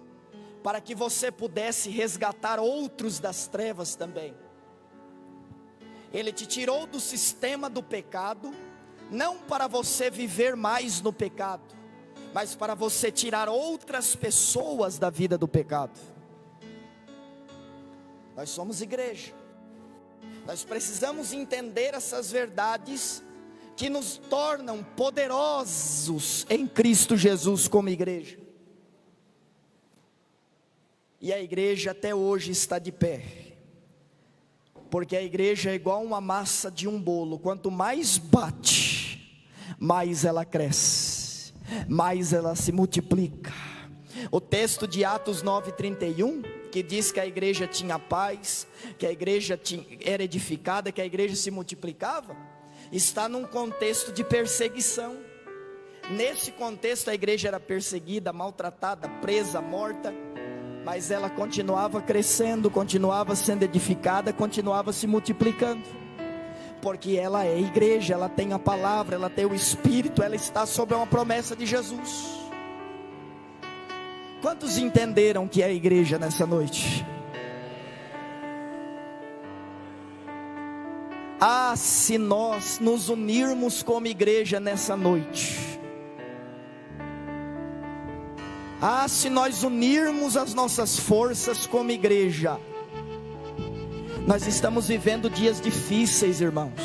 para que você pudesse resgatar outros das trevas também. Ele te tirou do sistema do pecado, não para você viver mais no pecado, mas para você tirar outras pessoas da vida do pecado. Nós somos igreja. Nós precisamos entender essas verdades que nos tornam poderosos em Cristo Jesus como igreja. E a igreja até hoje está de pé, porque a igreja é igual uma massa de um bolo: quanto mais bate, mais ela cresce, mais ela se multiplica. O texto de Atos 9:31, que diz que a igreja tinha paz, que a igreja era edificada, que a igreja se multiplicava, está num contexto de perseguição. Nesse contexto a igreja era perseguida, maltratada, presa, morta, mas ela continuava crescendo, continuava sendo edificada, continuava se multiplicando, porque ela é igreja, ela tem a palavra, ela tem o Espírito, ela está sob uma promessa de Jesus. Quantos entenderam que é a igreja nessa noite? Ah, se nós nos unirmos como igreja nessa noite. Ah, se nós unirmos as nossas forças como igreja. Nós estamos vivendo dias difíceis, irmãos.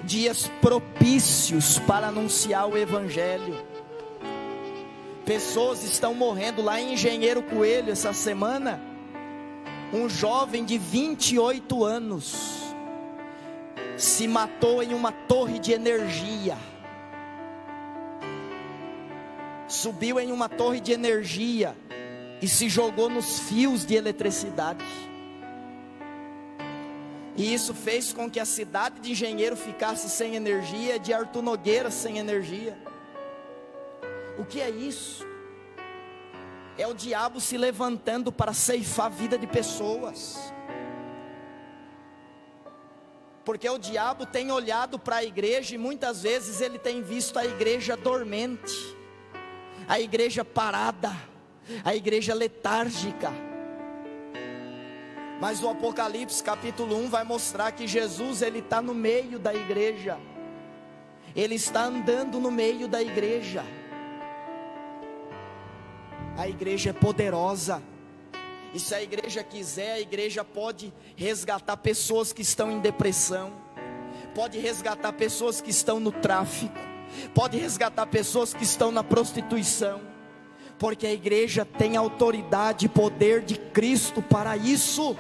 Dias propícios para anunciar o Evangelho. Pessoas estão morrendo lá em Engenheiro Coelho essa semana. Um jovem de 28 anos se matou em uma torre de energia. Subiu em uma torre de energia e se jogou nos fios de eletricidade. E isso fez com que a cidade de Engenheiro ficasse sem energia, de Arthur Nogueira sem energia. O que é isso? É o diabo se levantando para ceifar a vida de pessoas. Porque o diabo tem olhado para a igreja e muitas vezes ele tem visto a igreja dormente, a igreja parada, a igreja letárgica. Mas o Apocalipse capítulo 1 vai mostrar que Jesus, ele está no meio da igreja. Ele está andando no meio da igreja. A igreja é poderosa. E se a igreja quiser, a igreja pode resgatar pessoas que estão em depressão, pode resgatar pessoas que estão no tráfico, pode resgatar pessoas que estão na prostituição, porque a igreja tem autoridade e poder de Cristo para isso.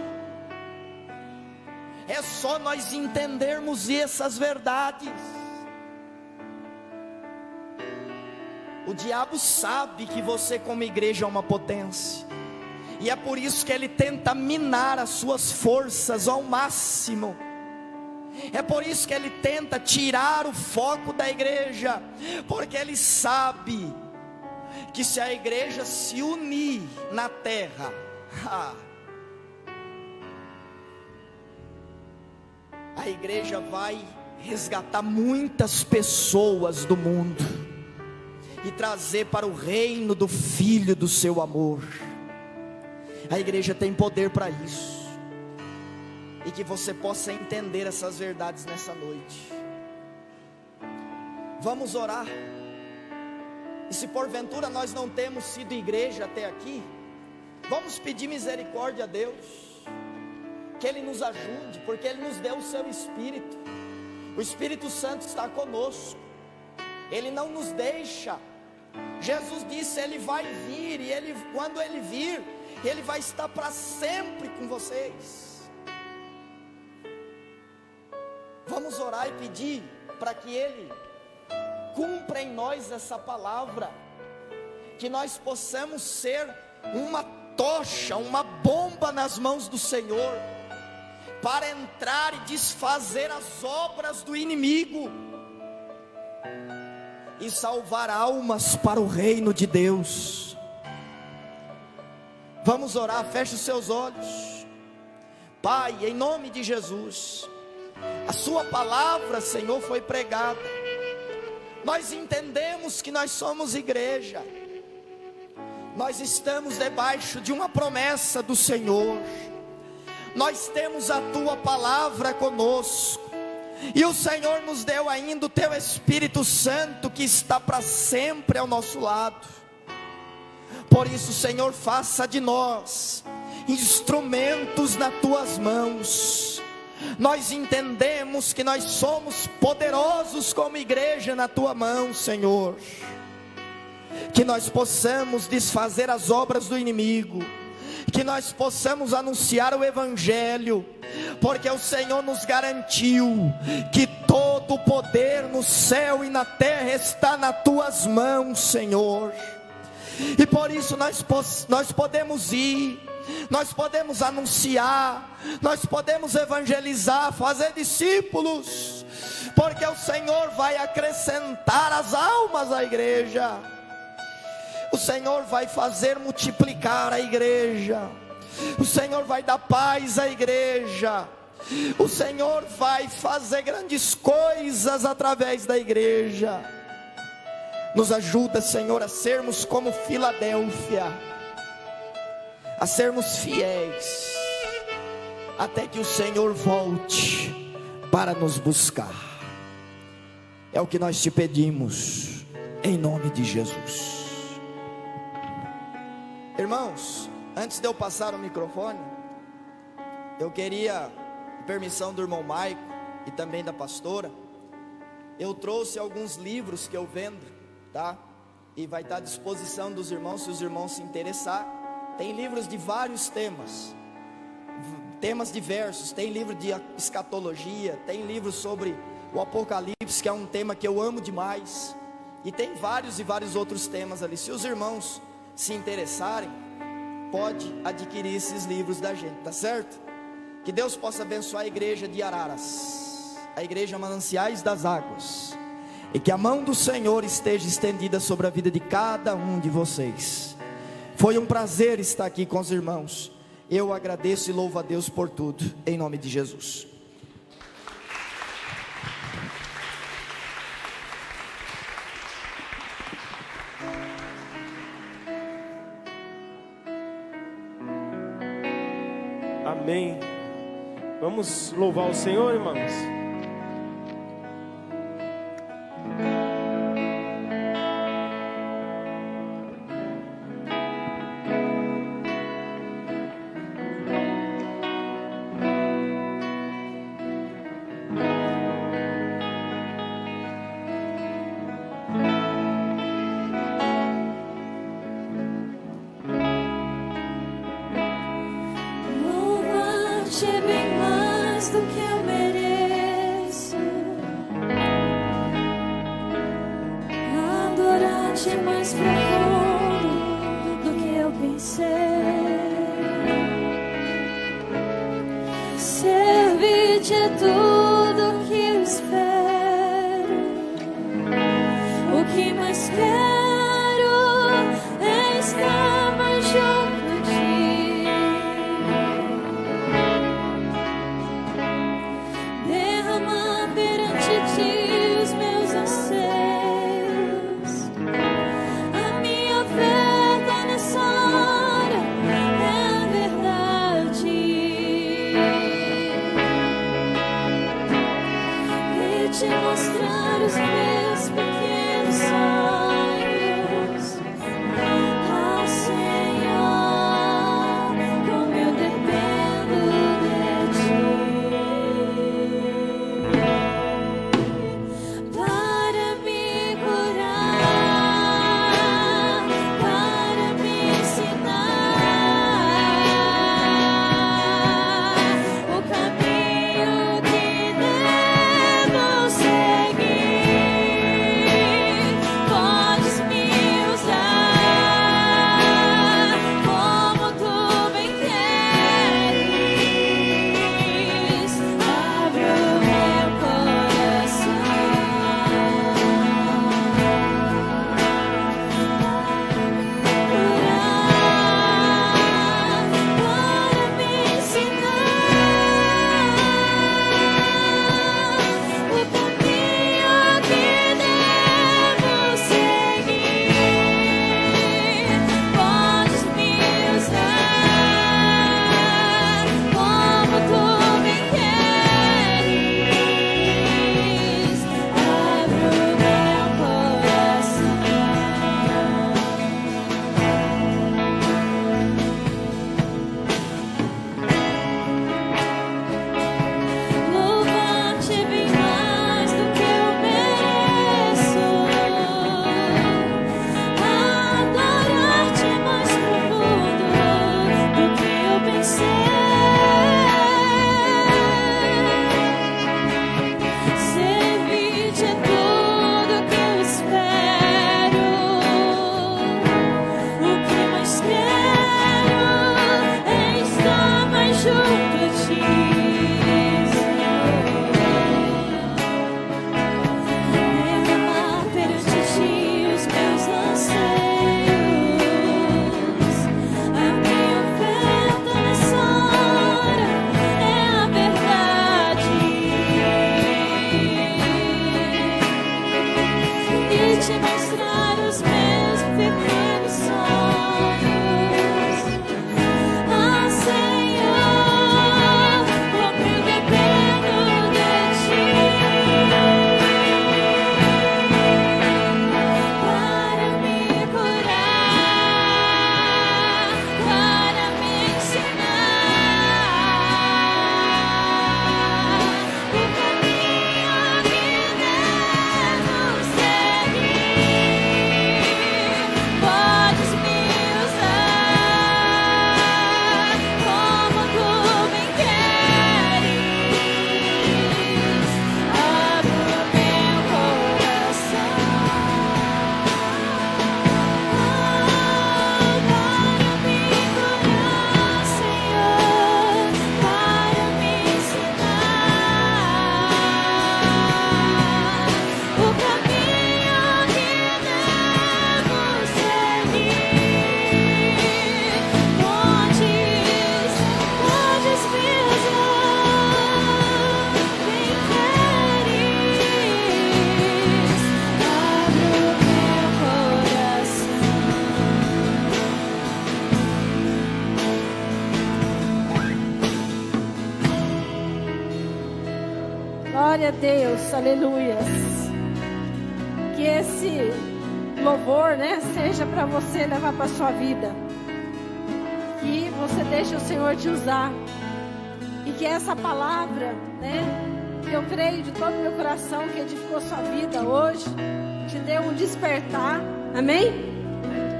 É só nós entendermos essas verdades. O diabo sabe que você como igreja é uma potência, e é por isso que ele tenta minar as suas forças ao máximo. É por isso que ele tenta tirar o foco da igreja, porque ele sabe que se a igreja se unir na terra, a igreja vai resgatar muitas pessoas do mundo e trazer para o reino do Filho do seu amor. A igreja tem poder para isso, e que você possa entender essas verdades nessa noite. Vamos orar. E se porventura nós não temos sido igreja até aqui, vamos pedir misericórdia a Deus, que Ele nos ajude, porque Ele nos deu o seu Espírito. O Espírito Santo está conosco, Ele não nos deixa. Jesus disse: Ele vai vir, e quando Ele vir, Ele vai estar para sempre com vocês. Vamos orar e pedir para que Ele cumpra em nós essa palavra, que nós possamos ser uma tocha, uma bomba nas mãos do Senhor, para entrar e desfazer as obras do inimigo e salvar almas para o reino de Deus. Vamos orar, feche os seus olhos. Pai, em nome de Jesus, a sua palavra, Senhor, foi pregada. Nós entendemos que nós somos igreja. Nós estamos debaixo de uma promessa do Senhor. Nós temos a tua palavra conosco. E o Senhor nos deu ainda o teu Espírito Santo, que está para sempre ao nosso lado. Por isso, Senhor, faça de nós instrumentos nas tuas mãos. Nós entendemos que nós somos poderosos como igreja na tua mão, Senhor. Que nós possamos desfazer as obras do inimigo, que nós possamos anunciar o Evangelho, porque o Senhor nos garantiu que todo o poder no céu e na terra está nas tuas mãos, Senhor. E por isso nós podemos ir, nós podemos anunciar, nós podemos evangelizar, fazer discípulos, porque o Senhor vai acrescentar as almas à igreja. O Senhor vai fazer multiplicar a igreja. O Senhor vai dar paz à igreja. O Senhor vai fazer grandes coisas através da igreja. Nos ajuda, Senhor, a sermos como Filadélfia, a sermos fiéis, até que o Senhor volte para nos buscar. É o que nós te pedimos, em nome de Jesus. Irmãos, antes de eu passar o microfone, eu queria permissão do irmão Maico e também da pastora. Eu trouxe alguns livros que eu vendo, tá? E vai estar à disposição dos irmãos, se os irmãos se interessar. Tem livros de vários temas diversos. Tem livro de escatologia, tem livro sobre o Apocalipse, que é um tema que eu amo demais. E tem vários e vários outros temas ali. Se os irmãos se interessarem, pode adquirir esses livros da gente, tá certo? Que Deus possa abençoar a igreja de Araras, a igreja Mananciais das Águas, e que a mão do Senhor esteja estendida sobre a vida de cada um de vocês. Foi um prazer estar aqui com os irmãos. Eu agradeço e louvo a Deus por tudo, em nome de Jesus. Amém. Vamos louvar o Senhor, irmãos. Bem mais do que eu mereço, adorar-te é mais profundo do que eu pensei, servir-te é tudo que eu espero, o que mais quero é estar mais junto. Te mostrar os meus pequenos sonhos, ao Senhor, como eu dependo de Ti, para me curar, para me ensinar o caminho que devo seguir. Deus, aleluias. Que esse louvor, né, seja para você levar para sua vida. Que você deixe o Senhor te usar. E que essa palavra, né, que eu creio de todo o meu coração que edificou sua vida hoje, te deu um despertar, amém?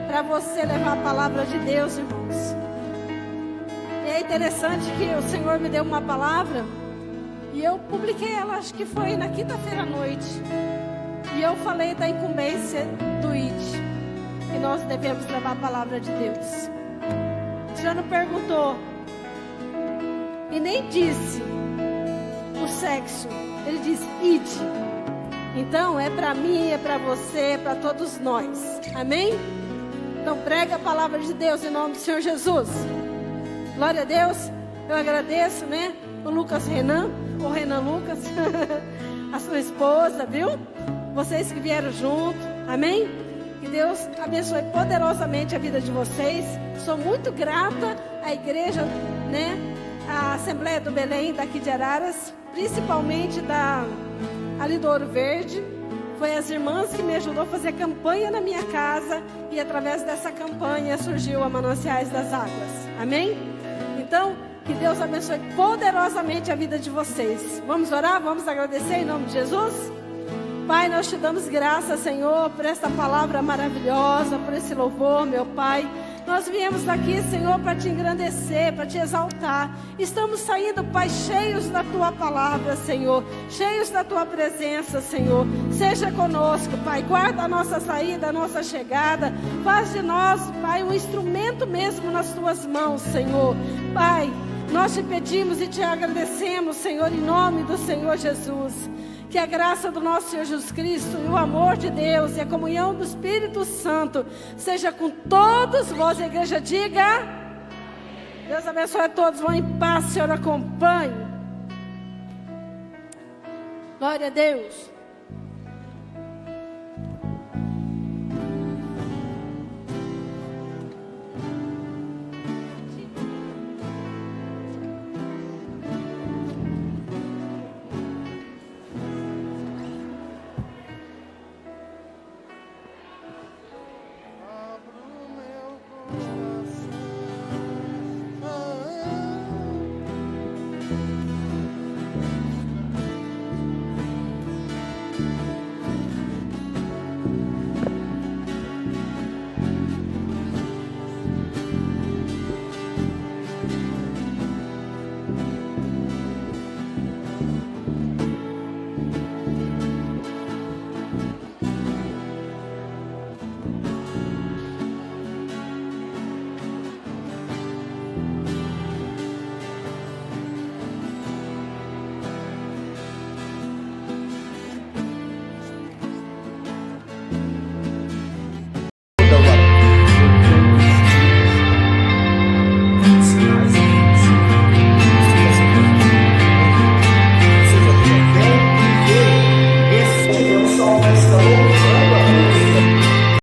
Para você levar a palavra de Deus, irmãos. E é interessante que o Senhor me deu uma palavra e eu publiquei ela, acho que foi na quinta-feira à noite. E eu falei da incumbência do ID, que nós devemos levar a palavra de Deus. O Senhor não perguntou e nem disse o sexo, ele disse ID. Então é para mim, é para você, é para todos nós, amém? Então prega a palavra de Deus em nome do Senhor Jesus. Glória a Deus. Eu agradeço, né, o Lucas Renan, o Renan Lucas, a sua esposa, viu? Vocês que vieram junto, amém? Que Deus abençoe poderosamente a vida de vocês. Sou muito grata à igreja, né, a Assembleia do Belém daqui de Araras, principalmente ali do Ouro Verde. Foi as irmãs que me ajudou a fazer campanha na minha casa e através dessa campanha surgiu a Mananciais das Águas. Amém? Então, que Deus abençoe poderosamente a vida de vocês. Vamos orar? Vamos agradecer em nome de Jesus? Pai, nós te damos graças, Senhor, por esta palavra maravilhosa, por esse louvor, meu Pai. Nós viemos daqui, Senhor, para te engrandecer, para te exaltar. Estamos saindo, Pai, cheios da tua palavra, Senhor, cheios da tua presença, Senhor. Seja conosco, Pai, guarda a nossa saída, a nossa chegada. Faz de nós, Pai, um instrumento mesmo nas tuas mãos, Senhor. Pai, nós te pedimos e te agradecemos, Senhor, em nome do Senhor Jesus. Que a graça do nosso Senhor Jesus Cristo e o amor de Deus e a comunhão do Espírito Santo seja com todos vós. A igreja diga: Deus abençoe a todos. Vão em paz, Senhor, acompanhe. Glória a Deus.